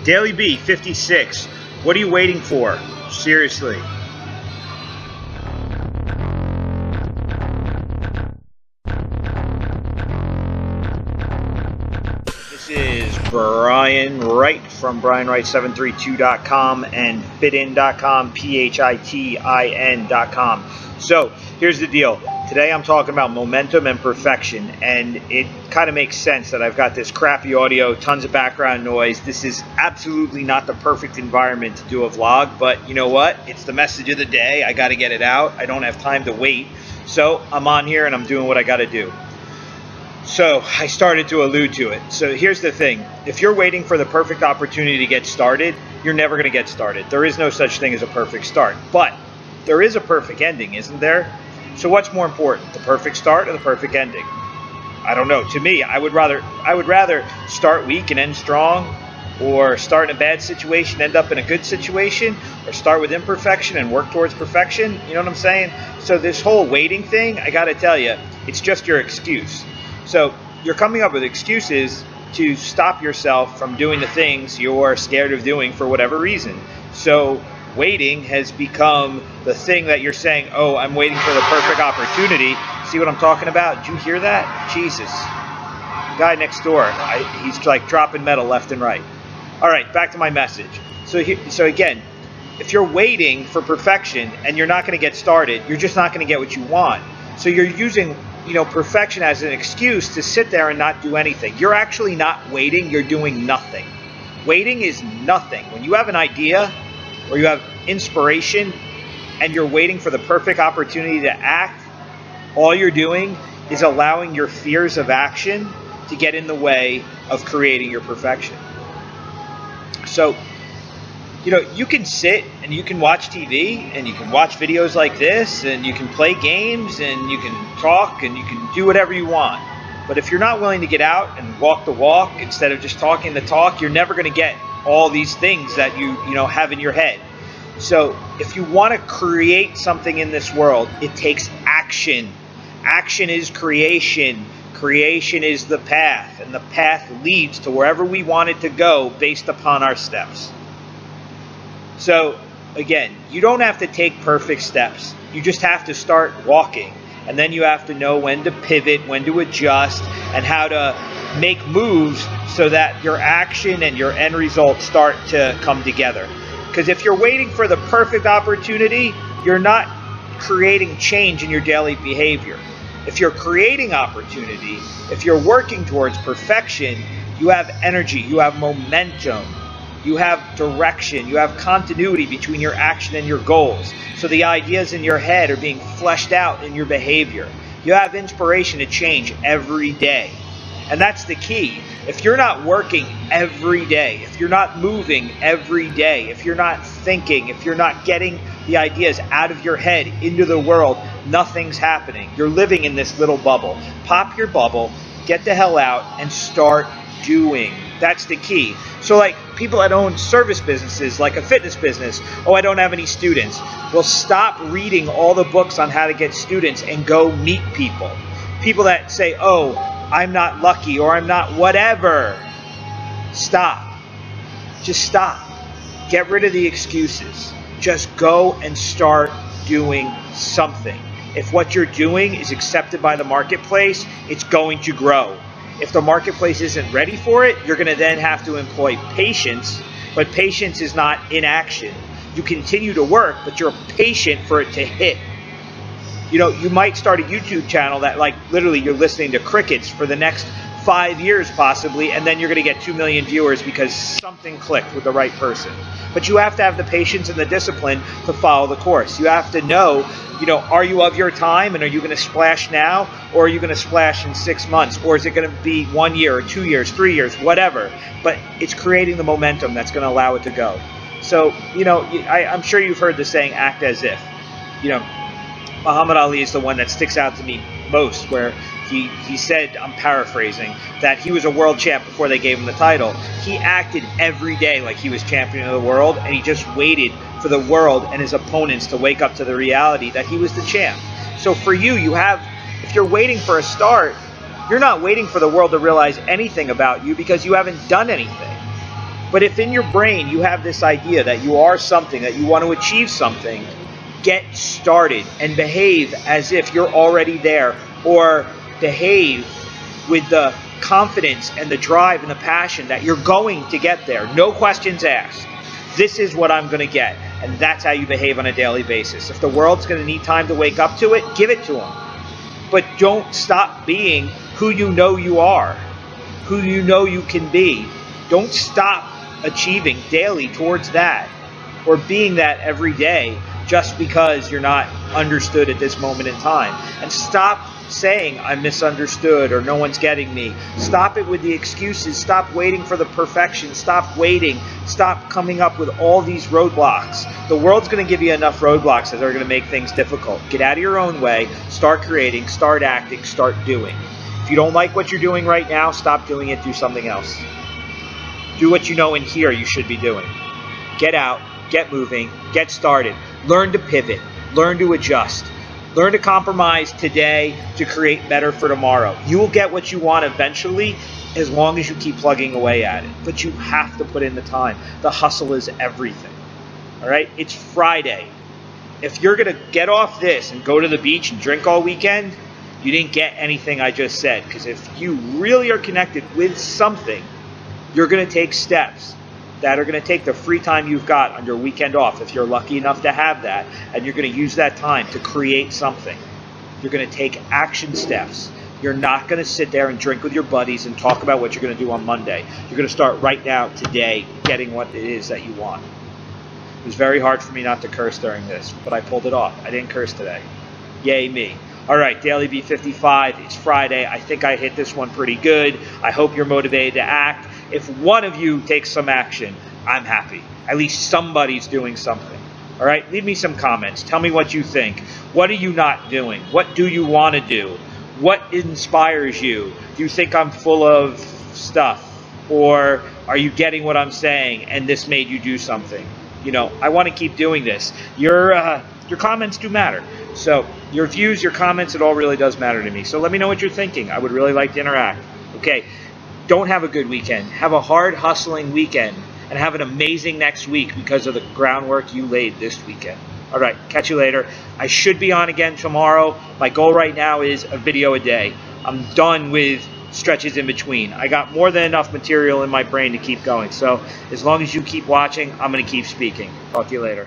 Daily B 56. What are you waiting for? Seriously. This is Brian Wright from BrianWright732.com and fitin.com, PHITIN.com. So here's the deal. Today I'm talking about momentum and perfection, and it kind of makes sense that I've got this crappy audio, tons of background noise. This is absolutely not the perfect environment to do a vlog, but you know what? It's the message of the day. I got to get it out. I don't have time to wait. So I'm on here and I'm doing what I got to do. So I started to allude to it. So here's the thing. If you're waiting for the perfect opportunity to get started, you're never going to get started. There is no such thing as a perfect start, but there is a perfect ending, isn't there? So what's more important, the perfect start or the perfect ending? I don't know. To me, I would rather start weak and end strong, or start in a bad situation, end up in a good situation, or start with imperfection and work towards perfection. You know what I'm saying? So this whole waiting thing, I got to tell you, it's just your excuse. So you're coming up with excuses to stop yourself from doing the things you're scared of doing for whatever reason. So waiting has become the thing that you're saying, oh, I'm waiting for the perfect opportunity. See what I'm talking about? Did you hear that? Jesus. The guy next door, he's like dropping metal left and right. All right, back to my message. So again, if you're waiting for perfection and you're not going to get started, you're just not going to get what you want. So you're using perfection as an excuse to sit there and not do anything. You're actually not waiting, you're doing nothing. Waiting is nothing. When you have an idea or you have inspiration and you're waiting for the perfect opportunity to act, all you're doing is allowing your fears of action to get in the way of creating your perfection. So, you can sit and you can watch TV and you can watch videos like this and you can play games and you can talk and you can do whatever you want. But if you're not willing to get out and walk the walk instead of just talking the talk, you're never going to get all these things that you have in your head. So if you want to create something in this world, it takes action. Action is creation. Creation is the path, and the path leads to wherever we want it to go based upon our steps. So again, you don't have to take perfect steps. You just have to start walking. And then you have to know when to pivot, when to adjust, and how to make moves so that your action and your end result start to come together. Because if you're waiting for the perfect opportunity, you're not creating change in your daily behavior. If you're creating opportunity, if you're working towards perfection, you have energy, you have momentum, you have direction, you have continuity between your action and your goals. So the ideas in your head are being fleshed out in your behavior. You have inspiration to change every day. And that's the key. If you're not working every day, if you're not moving every day, if you're not thinking, if you're not getting the ideas out of your head into the world, nothing's happening. You're living in this little bubble. Pop your bubble, get the hell out, and start doing. That's the key. So like people that own service businesses, like a fitness business, oh, I don't have any students. Well, stop reading all the books on how to get students and go meet people. People that say, oh, I'm not lucky or I'm not whatever. Stop. Just stop. Get rid of the excuses. Just go and start doing something. If what you're doing is accepted by the marketplace, it's going to grow. If the marketplace isn't ready for it, you're going to then have to employ patience, but patience is not inaction. You continue to work, but you're patient for it to hit. You might start a YouTube channel that literally you're listening to crickets for the next 5 years possibly, and then you're going to get 2 million viewers because something clicked with the right person. But you have to have the patience and the discipline to follow the course. You have to know, are you of your time, and are you going to splash now, or are you going to splash in 6 months, or is it going to be 1 year or 2 years, 3 years, whatever. But it's creating the momentum that's going to allow it to go. So, I'm sure you've heard the saying, act as if. Muhammad Ali is the one that sticks out to me most, where he said, I'm paraphrasing, that he was a world champ before they gave him the title. He acted every day like he was champion of the world, and he just waited for the world and his opponents to wake up to the reality that he was the champ. So for you, if you're waiting for a start, you're not waiting for the world to realize anything about you because you haven't done anything. But if in your brain you have this idea that you are something, that you want to achieve something, get started and behave as if you're already there, or behave with the confidence and the drive and the passion that you're going to get there. No questions asked. This is what I'm going to get. And that's how you behave on a daily basis. If the world's going to need time to wake up to it, give it to them. But don't stop being who you know you are, who you know you can be. Don't stop achieving daily towards that, or being that every day just because you're not understood at this moment in time. And stop saying I'm misunderstood or no one's getting me. Stop it with the excuses. Stop waiting for the perfection. Stop waiting. Stop coming up with all these roadblocks. The world's going to give you enough roadblocks that are going to make things difficult. Get out of your own way. Start creating. Start acting. Start doing. If you don't like what you're doing right now, stop doing it. Do something else. Do what you know in here you should be doing. Get out. Get moving. Get started. Learn to pivot. Learn to adjust. Learn to compromise today to create better for tomorrow. You will get what you want eventually as long as you keep plugging away at it. But you have to put in the time. The hustle is everything. All right? It's Friday. If you're going to get off this and go to the beach and drink all weekend, you didn't get anything I just said. Because if you really are connected with something, you're going to take steps that are going to take the free time you've got on your weekend off, if you're lucky enough to have that, and you're going to use that time to create something. You're going to take action steps. You're not going to sit there and drink with your buddies and talk about what you're going to do on Monday. You're going to start right now, today, getting what it is that you want. It was very hard for me not to curse during this, but I pulled it off. I didn't curse today. Yay me. All right, Daily B55, it's Friday. I think I hit this one pretty good. I hope you're motivated to act. If one of you takes some action, I'm happy. At least somebody's doing something. All right, leave me some comments. Tell me what you think. What are you not doing? What do you want to do? What inspires you? Do you think I'm full of stuff? Or are you getting what I'm saying and this made you do something? You know, I want to keep doing this. Your comments do matter. So your views, your comments, it all really does matter to me. So let me know what you're thinking. I would really like to interact. Okay, don't have a good weekend. Have a hard hustling weekend and have an amazing next week because of the groundwork you laid this weekend. All right, catch you later. I should be on again tomorrow. My goal right now is a video a day. I'm done with stretches in between. I got more than enough material in my brain to keep going. So as long as you keep watching, I'm going to keep speaking. Talk to you later.